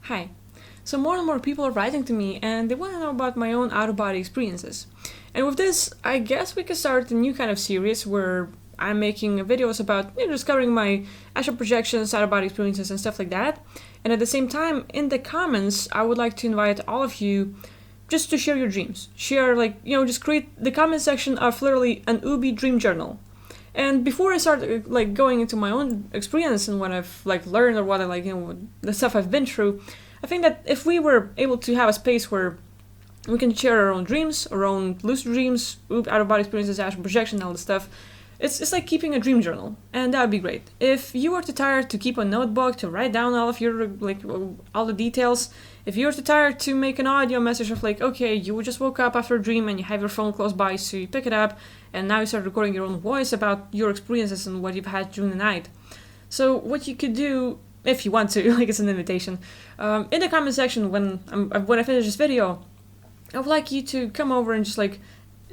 Hi. So more and more people are writing to me and they want to know about my own out-of-body experiences. And with this, I guess we could start a new kind of series where I'm making videos about discovering my astral projections, out-of-body experiences and stuff like that. And at the same time, in the comments, I would like to invite all of you just to share your dreams. Share just create the comment section of literally an OBE dream journal. And before I start going into my own experience and what I've learned or what the stuff I've been through, I think that if we were able to have a space where we can share our own dreams, our own lucid dreams, out of body experiences, astral projection, all this stuff, it's like keeping a dream journal, and that would be great. If you were too tired to keep a notebook to write down all of your all the details, if you were too tired to make an audio message of okay, you just woke up after a dream and you have your phone close by, so you pick it up and now you start recording your own voice about your experiences and what you've had during the night. So what you could do, if you want to, it's an invitation, in the comment section when I finish this video, I would like you to come over and just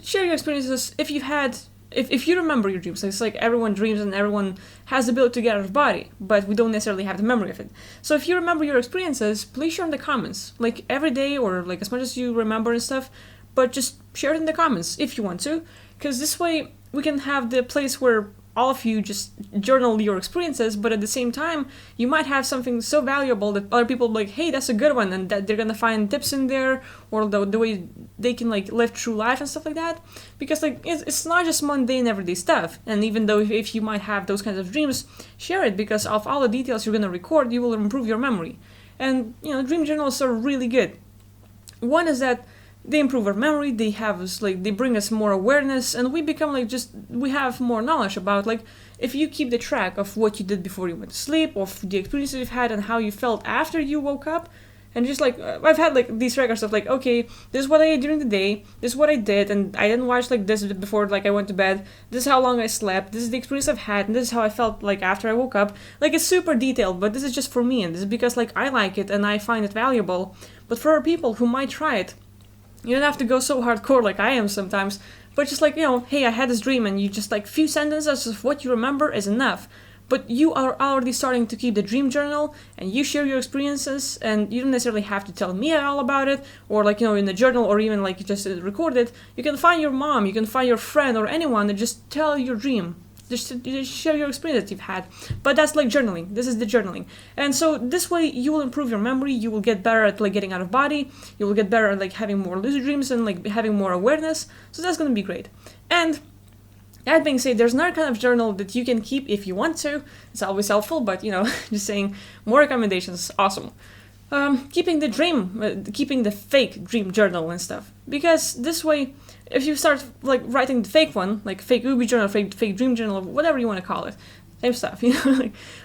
share your experiences if you've had. If you remember your dreams. It's like everyone dreams and everyone has the ability to get out of body, but we don't necessarily have the memory of it. So if you remember your experiences, please share in the comments, every day or as much as you remember and stuff, but just share it in the comments if you want to, because this way we can have the place where all of you just journal your experiences, but at the same time, you might have something so valuable that other people hey, that's a good one, and that they're gonna find tips in there, or the way they can live through life and stuff like that. Because it's not just mundane everyday stuff, and even though if you might have those kinds of dreams, share it, because of all the details you're gonna record, you will improve your memory. And dream journals are really good. One is that they improve our memory, they have us they bring us more awareness, and we become we have more knowledge about if you keep the track of what you did before you went to sleep, of the experiences you've had and how you felt after you woke up. And just I've had these records of okay, this is what I ate during the day, this is what I did, and I didn't watch this before I went to bed, this is how long I slept, this is the experience I've had, and this is how I felt after I woke up. It's super detailed, but this is just for me, and this is because I like it and I find it valuable. But for other people who might try it, you don't have to go so hardcore like I am sometimes, but just hey, I had this dream, and you just few sentences of what you remember is enough. But you are already starting to keep the dream journal, and you share your experiences, and you don't necessarily have to tell me all about it, or in the journal, or even you just record it. You can find your mom, you can find your friend, or anyone, and just tell your dream. Just share your experience that you've had. But that's journaling. This is the journaling. And so this way you will improve your memory, you will get better at getting out of body, you will get better at having more lucid dreams and having more awareness. So that's gonna be great. And that being said, there's another kind of journal that you can keep if you want to. It's always helpful, but just saying, more recommendations, awesome. Keeping the fake dream journal and stuff. Because this way, if you start writing the fake one, fake OBE journal, fake dream journal, whatever you want to call it, same stuff,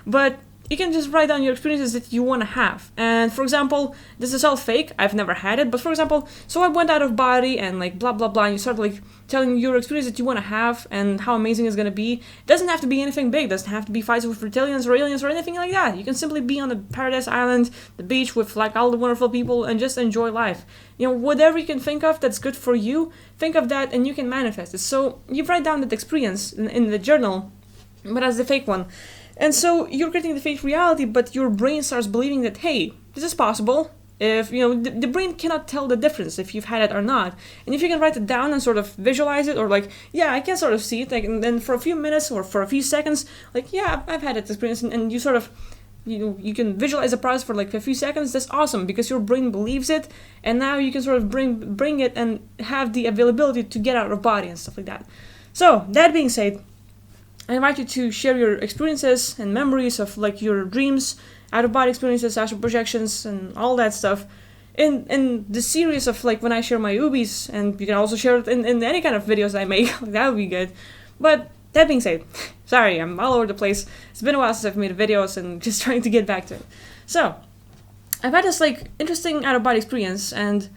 but you can just write down your experiences that you want to have. And for example, this is all fake, I've never had it, but for example, so I went out of body and blah blah blah, and you start telling your experience that you want to have and how amazing it's going to be. It doesn't have to be anything big, it doesn't have to be fights with reptilians or aliens or anything like that. You can simply be on the paradise island, the beach with all the wonderful people, and just enjoy life. Whatever you can think of that's good for you, think of that and you can manifest it. So you write down that experience in the journal, but as the fake one. And so you're creating the fake reality, but your brain starts believing that, hey, this is possible. If, the brain cannot tell the difference if you've had it or not. And if you can write it down and sort of visualize it, or yeah, I can sort of see it, and then for a few minutes or for a few seconds, yeah, I've had that experience, and you sort of, you can visualize the process for a few seconds. That's awesome, because your brain believes it, and now you can sort of bring it and have the availability to get out of body and stuff like that. So, that being said, I invite you to share your experiences and memories of your dreams, out-of-body experiences, astral projections, and all that stuff in the series of when I share my OBEs, and you can also share it in any kind of videos I make. That would be good. But that being said, sorry, I'm all over the place. It's been a while since I've made videos and just trying to get back to it. So, I've had this interesting out-of-body experience, and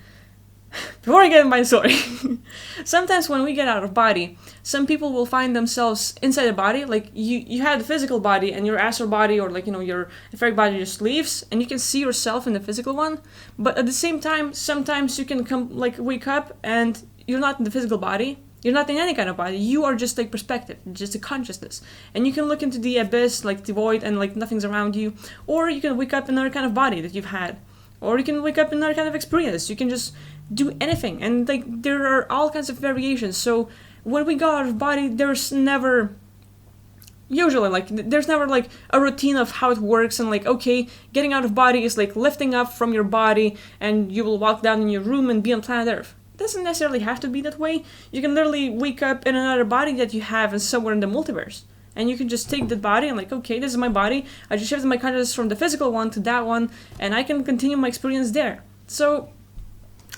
before I get into my story, sometimes when we get out of body, some people will find themselves inside the body. You had the physical body, and your astral body, or your etheric body just leaves, and you can see yourself in the physical one. But at the same time, sometimes you can wake up and you're not in the physical body. You're not in any kind of body. You are just perspective, just a consciousness. And you can look into the abyss, the void, and nothing's around you. Or you can wake up in another kind of body that you've had. or you can wake up in another kind of experience. You can just do anything, and like there are all kinds of variations. So when we go out of body, there's never usually like there's never like a routine of how it works, and like, okay, getting out of body is like lifting up from your body and you will walk down in your room and be on planet Earth. It doesn't necessarily have to be that way. You can literally wake up in another body that you have in somewhere in the multiverse, and you can just take that body and like, okay, this is my body, I just shifted my consciousness from the physical one to that one, and I can continue my experience there. So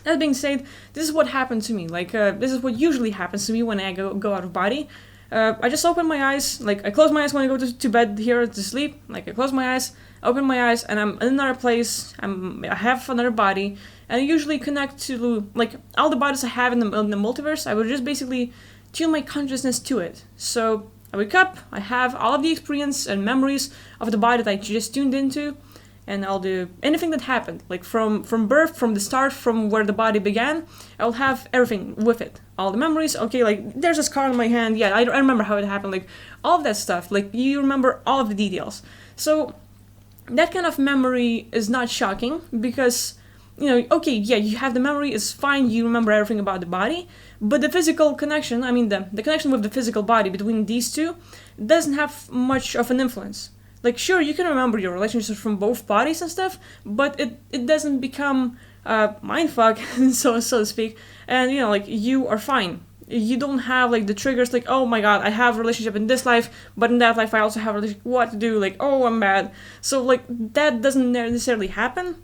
that being said, this is what happened to me. Like this is what usually happens to me when I go out of body. I just open my eyes, like I close my eyes when I go to bed here to sleep. Like I close my eyes, open my eyes, and I'm in another place. I have another body, and I usually connect to like all the bodies I have in the multiverse. I would just basically tune my consciousness to it. So I wake up, I have all of the experience and memories of the body that I just tuned into, and I'll do anything that happened, like from birth, from the start, from where the body began. I'll have everything with it, all the memories. Okay, like there's a scar on my hand, yeah, I remember how it happened, like all of that stuff, like you remember all of the details. So that kind of memory is not shocking, because okay, yeah, you have the memory, it's fine, you remember everything about the body, but the physical connection, I mean the connection with the physical body between these two doesn't have much of an influence. Like, sure, you can remember your relationships from both bodies and stuff, but it doesn't become mindfuck, so to speak, and like you are fine. You don't have like the triggers like, oh my god, I have a relationship in this life, but in that life I also have a relationship, what to do, like, oh, I'm bad. So like that doesn't necessarily happen.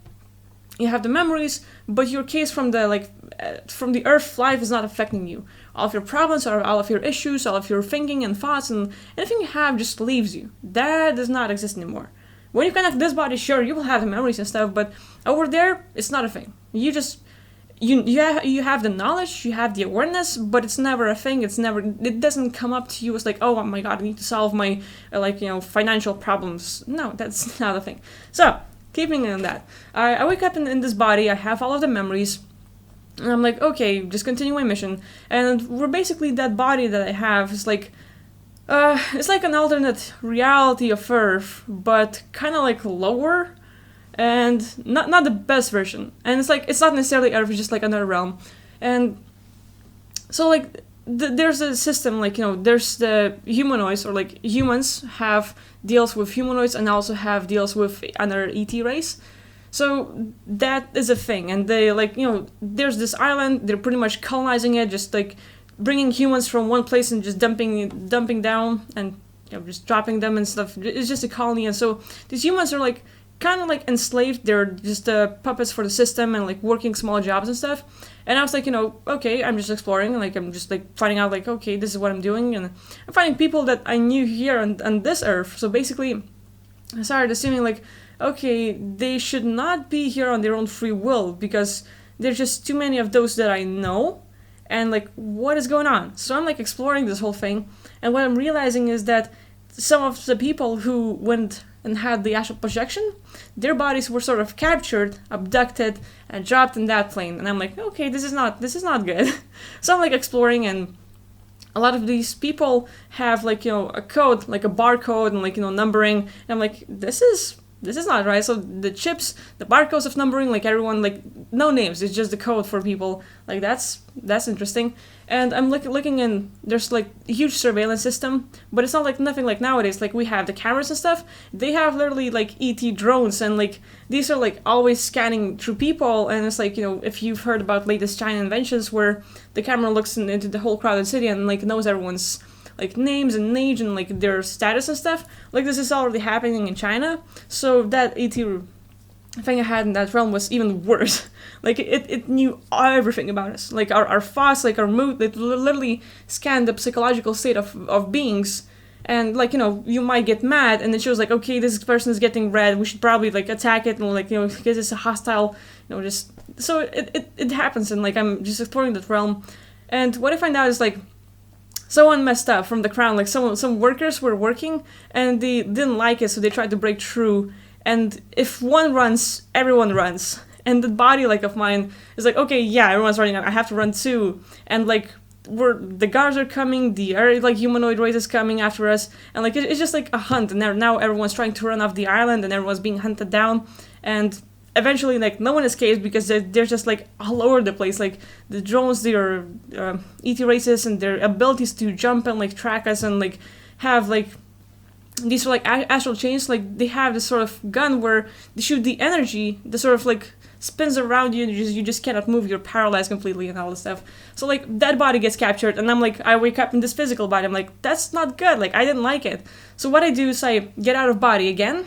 You have the memories, but your case from the Earth life is not affecting you. All of your problems, or all of your issues, all of your thinking and thoughts, and anything you have just leaves you. That does not exist anymore. When you connect this body, sure, you will have the memories and stuff, but over there, it's not a thing. You just you have the knowledge, you have the awareness, but it's never a thing. It doesn't come up to you as like, oh my god, I need to solve my financial problems. No, that's not a thing. So keeping on that, I wake up in this body, I have all of the memories, and I'm like, okay, just continue my mission. And we're basically, that body that I have is like, it's like an alternate reality of Earth, but kind of like lower, and not the best version. And it's like, it's not necessarily Earth, it's just like another realm. And so like, there's a system, like, there's the humanoids, or like humans have deals with humanoids and also have deals with another ET race. So that is a thing, and they there's this island, they're pretty much colonizing it, just like bringing humans from one place and just dumping down and just dropping them and stuff. It's just a colony, and so these humans are like kind of like enslaved. They're just puppets for the system and like working small jobs and stuff. And I was like, okay, I'm just exploring, like I'm just like finding out, like, okay, this is what I'm doing, and I'm finding people that I knew here on this Earth. So basically, I started assuming like, okay, they should not be here on their own free will, because there's just too many of those that I know, and like, what is going on? So I'm like exploring this whole thing, and what I'm realizing is that some of the people who went and had the astral projection, their bodies were sort of captured, abducted, and dropped in that plane. And I'm like, okay, this is not good. So I'm like exploring, and a lot of these people have like, a code, like a barcode, and like, numbering. And I'm like, this is not right. So the chips, the barcodes of numbering, like everyone, like no names, it's just the code for people. Like that's interesting. And I'm looking, and there's like a huge surveillance system, but it's not like nothing like nowadays. Like we have the cameras and stuff. They have literally like ET drones, and like these are like always scanning through people. And it's like, if you've heard about latest China inventions where the camera looks into the whole crowded city and like knows everyone's like names and age and like their status and stuff, like this is already happening in China. So that ET thing I had in that realm was even worse. Like it knew everything about us, like our thoughts, like our mood. It literally scanned the psychological state of beings. And like, you might get mad, and it shows like, okay, this person is getting red, we should probably like attack it, and like, because it's a hostile, just so it happens. And like, I'm just exploring that realm, and what I find out is like, someone messed up from the crown. Like some workers were working and they didn't like it, so they tried to break through. And if one runs, everyone runs. And the body like of mine is like, okay, yeah, everyone's running. I have to run too. And like the guards are coming, the like humanoid race is coming after us, and like it's just like a hunt. And now everyone's trying to run off the island, and everyone's being hunted down. And eventually, like, no one escapes because they're just, like, all over the place. Like, the drones, their ET races and their abilities to jump and, like, track us and, like, have, like, these are, like, astral chains. Like, they have this sort of gun where they shoot the energy, the sort of, like, spins around you and you just cannot move. You're paralyzed completely and all this stuff. So, like, that body gets captured and I'm like, I wake up in this physical body. I'm like, that's not good. Like, I didn't like it. So what I do is I get out of body again.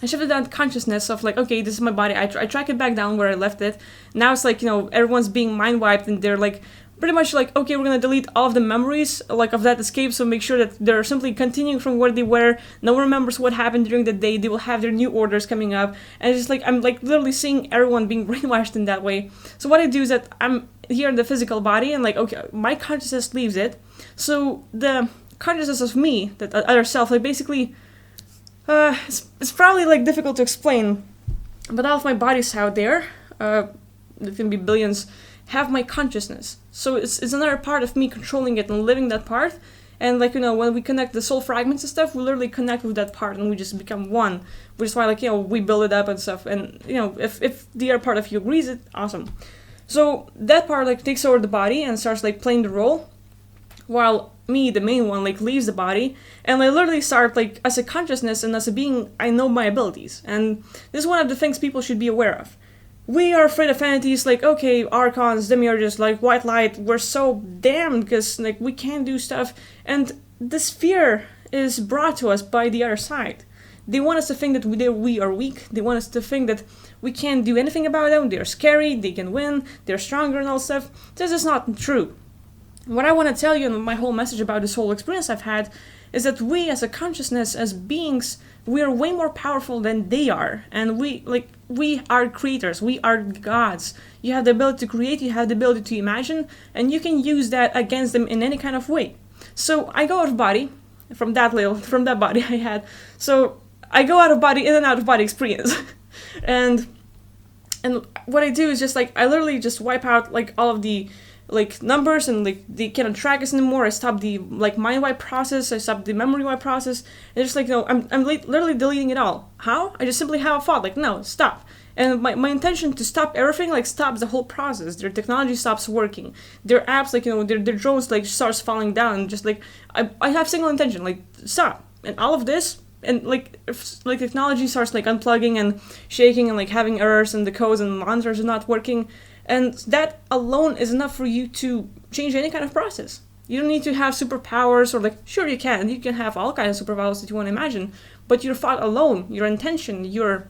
I shifted down consciousness of, like, okay, this is my body. I track it back down where I left it. Now it's like, everyone's being mind wiped and they're like, pretty much like, okay, we're gonna delete all of the memories, like, of that escape, so make sure that they're simply continuing from where they were. No one remembers what happened during the day. They will have their new orders coming up. And it's just like, I'm, like, literally seeing everyone being brainwashed in that way. So what I do is that I'm here in the physical body and, like, okay, my consciousness leaves it. So the consciousness of me, that other self, like, basically... it's probably, like, difficult to explain, but all of my bodies out there, it can be billions, have my consciousness. So it's another part of me controlling it and living that part. And, like, when we connect the soul fragments and stuff, we literally connect with that part and we just become one. Which is why, like, we build it up and stuff. And, if the other part of you agrees, it awesome. So that part, like, takes over the body and starts, like, playing the role, while me, the main one, like, leaves the body, and I literally start, like, as a consciousness and as a being, I know my abilities. And this is one of the things people should be aware of. We are afraid of entities like, okay, archons, demiurges, like, white light, we're so damned because, like, we can't do stuff. And this fear is brought to us by the other side. They want us to think that we are weak. They want us to think that we can't do anything about them. They're scary, they can win, they're stronger and all stuff. This is not true. What I want to tell you in my whole message about this whole experience I've had is that we as a consciousness, as beings, we are way more powerful than they are. And we are creators, we are gods. You have the ability to create, you have the ability to imagine, and you can use that against them in any kind of way. So I go out of body, from that body I had. So I go out of body, in and out of body experience. and what I do is just, like, I literally just wipe out, like, all of the, like, numbers, and, like, they cannot track us anymore. I stop the, like, mind wipe process. I stop the memory wipe process. And just, like, I'm literally deleting it all. How? I just simply have a thought, like, no, stop. And my intention to stop everything, like, stops the whole process. Their technology stops working. Their apps, like, their drones, like, starts falling down. Just, like, I have single intention, like, stop. And all of this, and, like, if, like, technology starts, like, unplugging and shaking and, like, having errors and the codes and monitors are not working. And that alone is enough for you to change any kind of process. You don't need to have superpowers, or, like, sure, you can have all kinds of superpowers that you want to imagine, but your thought alone, your intention, your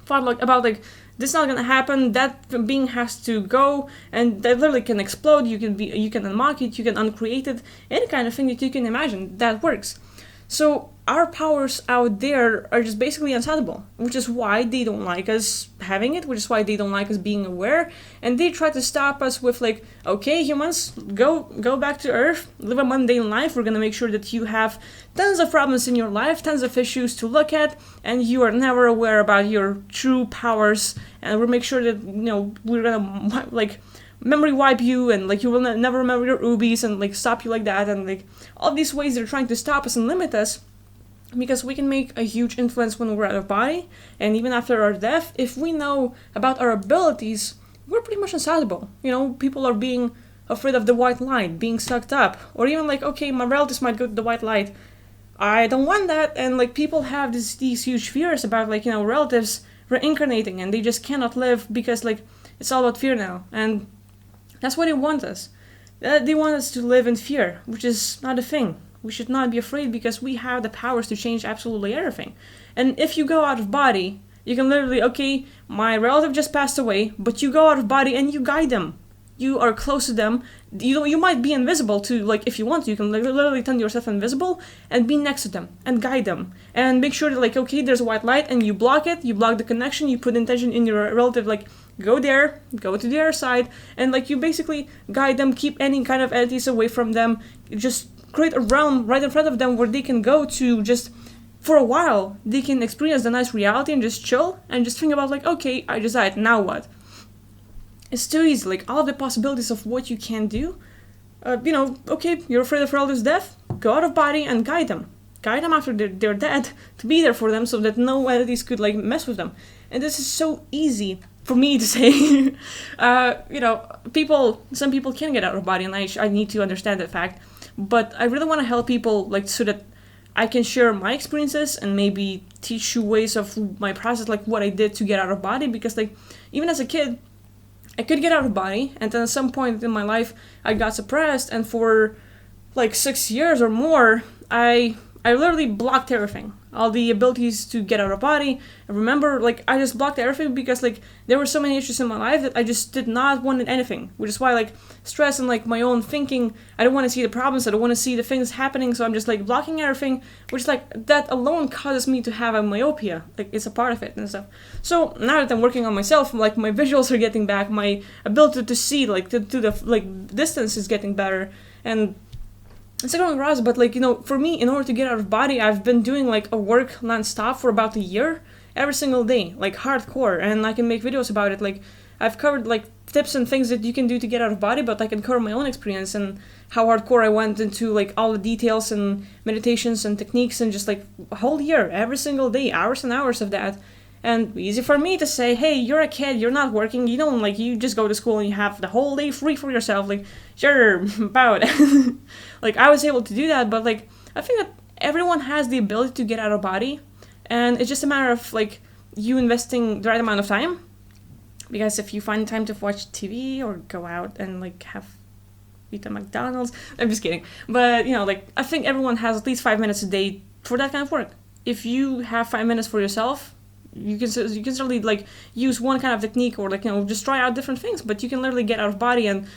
thought, like, about, like, this is not gonna happen, that being has to go, and that literally can explode. You can unlock it, you can uncreate it, any kind of thing that you can imagine, that works. So our powers out there are just basically unstoppable, which is why they don't like us having it, which is why they don't like us being aware, and they try to stop us with, like, okay, humans, go back to Earth, live a mundane life. We're gonna make sure that you have tons of problems in your life, tons of issues to look at, and you are never aware about your true powers, and we'll make sure that, we're gonna, like, memory wipe you, and, like, you will never remember your OBEs, and, like, stop you like that, and, like, all these ways they're trying to stop us and limit us, because we can make a huge influence when we're out of body, and even after our death. If we know about our abilities, we're pretty much unstoppable. People are being afraid of the white light, being sucked up, or even, like, okay, my relatives might go to the white light. I don't want that, and, like, people have these huge fears about, like, relatives reincarnating, and they just cannot live because, like, it's all about fear now, and that's what they want us. They want us to live in fear, which is not a thing. We should not be afraid because we have the powers to change absolutely everything. And if you go out of body, you can literally, okay, my relative just passed away, but you go out of body and you guide them. You are close to them. You might be invisible to, like, if you want to, you can literally turn yourself invisible and be next to them and guide them. And make sure that, like, okay, there's a white light and you block it, you block the connection, you put intention in your relative, like, go there, go to the other side, and, like, you basically guide them, keep any kind of entities away from them, just create a realm right in front of them where they can go to just, for a while, they can experience the nice reality and just chill and just think about, like, okay, I just died, now what? It's too easy, like, all of the possibilities of what you can do, okay, you're afraid of relatives' death, go out of body and guide them. Guide them after they're dead, to be there for them so that no entities could, like, mess with them. And this is so easy for me to say. Some people can get out of body, and I need to understand that fact. But I really want to help people, like, so that I can share my experiences and maybe teach you ways of my process, like what I did to get out of body. Because, like, even as a kid, I could get out of body, and then at some point in my life, I got suppressed, and for like 6 years or more, I literally blocked everything, all the abilities to get out of body. I remember, like, I just blocked everything because, like, there were so many issues in my life that I just did not want anything, which is why, like, stress and, like, my own thinking, I don't want to see the problems, I don't want to see the things happening, so I'm just, like, blocking everything, which is, like, that alone causes me to have a myopia, like, it's a part of it and stuff. So now that I'm working on myself, like, my visuals are getting back, my ability to see, like, to the, like, distance is getting better, and it's going across. But, like, for me, in order to get out of body, I've been doing, like, a work non-stop for about a year, every single day, like, hardcore, and I can make videos about it. Like, I've covered, like, tips and things that you can do to get out of body, but I can cover my own experience and how hardcore I went into, like, all the details and meditations and techniques, and just, like, a whole year, every single day, hours and hours of that. And easy for me to say, hey, you're a kid, you're not working, you don't, like, you just go to school and you have the whole day free for yourself, like, sure, about it. Like, I was able to do that, but, like, I think that everyone has the ability to get out of body, and it's just a matter of, like, you investing the right amount of time, because if you find time to watch TV or go out and, like, eat at McDonald's, I'm just kidding, but, like, I think everyone has at least 5 minutes a day for that kind of work. If you have 5 minutes for yourself, you can certainly, like, use one kind of technique, or, like, just try out different things, but you can literally get out of body. And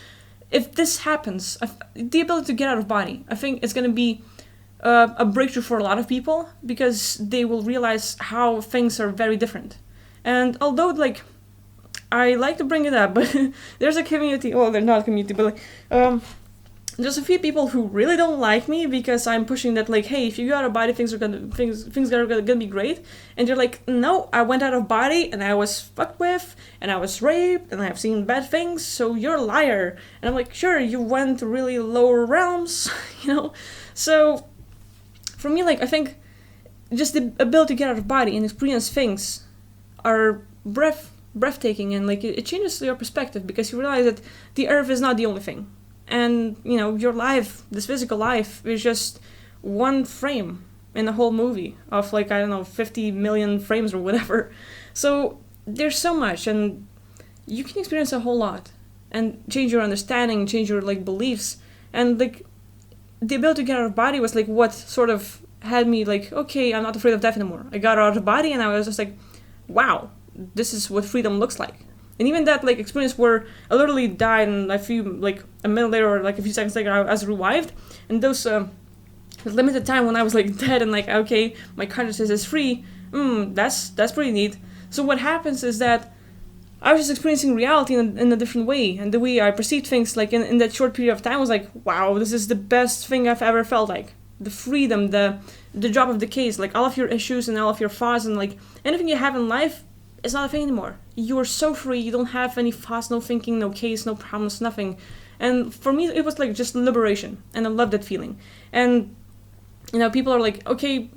if this happens, the ability to get out of body, I think it's going to be a breakthrough for a lot of people, because they will realize how things are very different. And although, like, I like to bring it up, but there's a community, well, they're not a community, but, like, there's a few people who really don't like me because I'm pushing that, like, hey, if you get out of body, things are gonna be great. And they're like, no, I went out of body and I was fucked with and I was raped and I've seen bad things, so you're a liar. And I'm like, sure, you went to really lower realms, So for me, like, I think just the ability to get out of body and experience things are breathtaking, and, like, it changes your perspective, because you realize that the earth is not the only thing. And, your life, this physical life, is just one frame in the whole movie of, like, 50 million frames or whatever. So there's so much, and you can experience a whole lot and change your understanding, change your, like, beliefs. And, like, the ability to get out of body was, like, what sort of had me, like, okay, I'm not afraid of death anymore. I got out of body and I was just like, wow, this is what freedom looks like. And even that, like, experience where I literally died, and I feel, like, a minute later or, like, a few seconds later, I was revived. And those limited time when I was, like, dead and, like, okay, my consciousness is free, that's pretty neat. So what happens is that I was just experiencing reality in a different way, and the way I perceived things, like, in that short period of time was like, wow, this is the best thing I've ever felt. Like, the freedom, the drop of the case, like, all of your issues and all of your thoughts and, like, anything you have in life, it's not a thing anymore. You are so free, you don't have any thoughts, no thinking, no case, no problems, nothing. And for me, it was, like, just liberation, and I love that feeling. And, people are like, okay,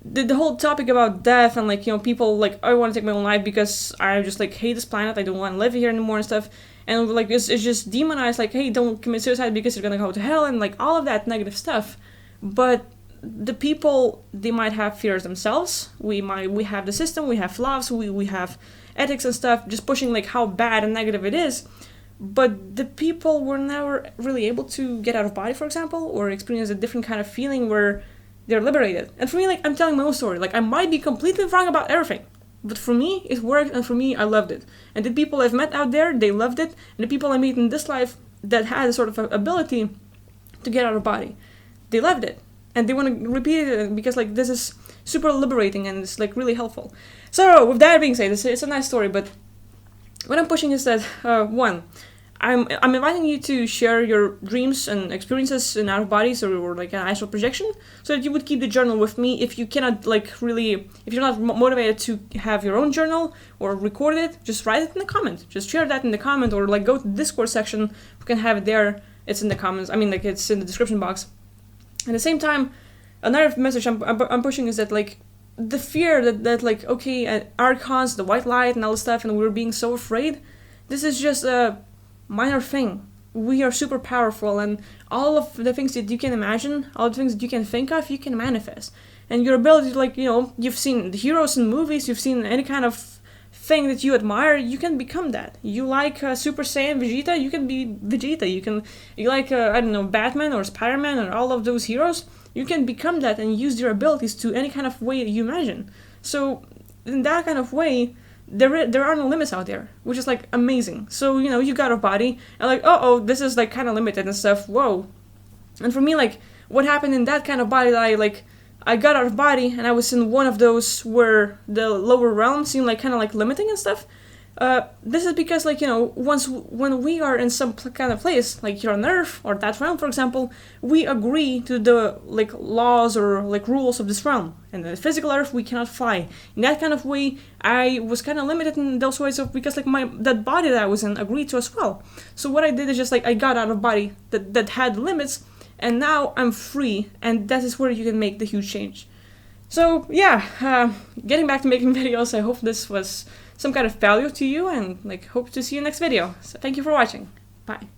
the whole topic about death, and, like, people, like, I want to take my own life because I just, like, hate this planet, I don't want to live here anymore and stuff. And, like, it's just demonized, like, hey, don't commit suicide because you're gonna go to hell, and, like, all of that negative stuff. But the people, they might have fears themselves. We have the system, we have flaws, we have ethics and stuff, just pushing, like, how bad and negative it is. But the people were never really able to get out of body, for example, or experience a different kind of feeling where they're liberated. And for me, like, I'm telling my own story. Like, I might be completely wrong about everything, but for me, it worked, and for me, I loved it. And the people I've met out there, they loved it. And the people I meet in this life that had a sort of ability to get out of body, they loved it. And they want to repeat it because, like, this is super liberating and it's, like, really helpful. So, with that being said, it's a nice story, but what I'm pushing is that, one, I'm inviting you to share your dreams and experiences in out of bodies or like an astral projection, so that you would keep the journal with me. If you cannot, like, really, if you're not motivated to have your own journal or record it, just write it in the comment. Just share that in the comment, or, like, go to the Discord section. We can have it there. It's in the comments. I mean, like, it's in the description box. At the same time, another message I'm pushing is that, like, the fear that like, okay, archons, the white light and all this stuff, and we're being so afraid, this is just a minor thing. We are super powerful, and all of the things that you can imagine, all the things that you can think of, you can manifest. And your ability to, like, you've seen the heroes in movies, you've seen any kind of thing that you admire, you can become that. You like Super Saiyan Vegeta, you can be Vegeta. You like, I don't know, Batman or Spider-Man or all of those heroes, you can become that and use your abilities to any kind of way you imagine. So, in that kind of way, there are no limits out there, which is like amazing. So, you got a body, and like, oh, this is like kind of limited and stuff, whoa. And for me, like, what happened in that kind of body that I got out of body, and I was in one of those where the lower realms seem like kind of like limiting and stuff. This is because, like, when we are in some kind of place, like here on Earth or that realm, for example, we agree to the like laws or like rules of this realm. And in the physical Earth, we cannot fly. In that kind of way, I was kind of limited in those ways because like that body that I was in agreed to as well. So what I did is just like I got out of body that had limits, and now I'm free, and that is where you can make the huge change. So yeah, getting back to making videos, I hope this was some kind of value to you, and like hope to see you next video. So thank you for watching. Bye.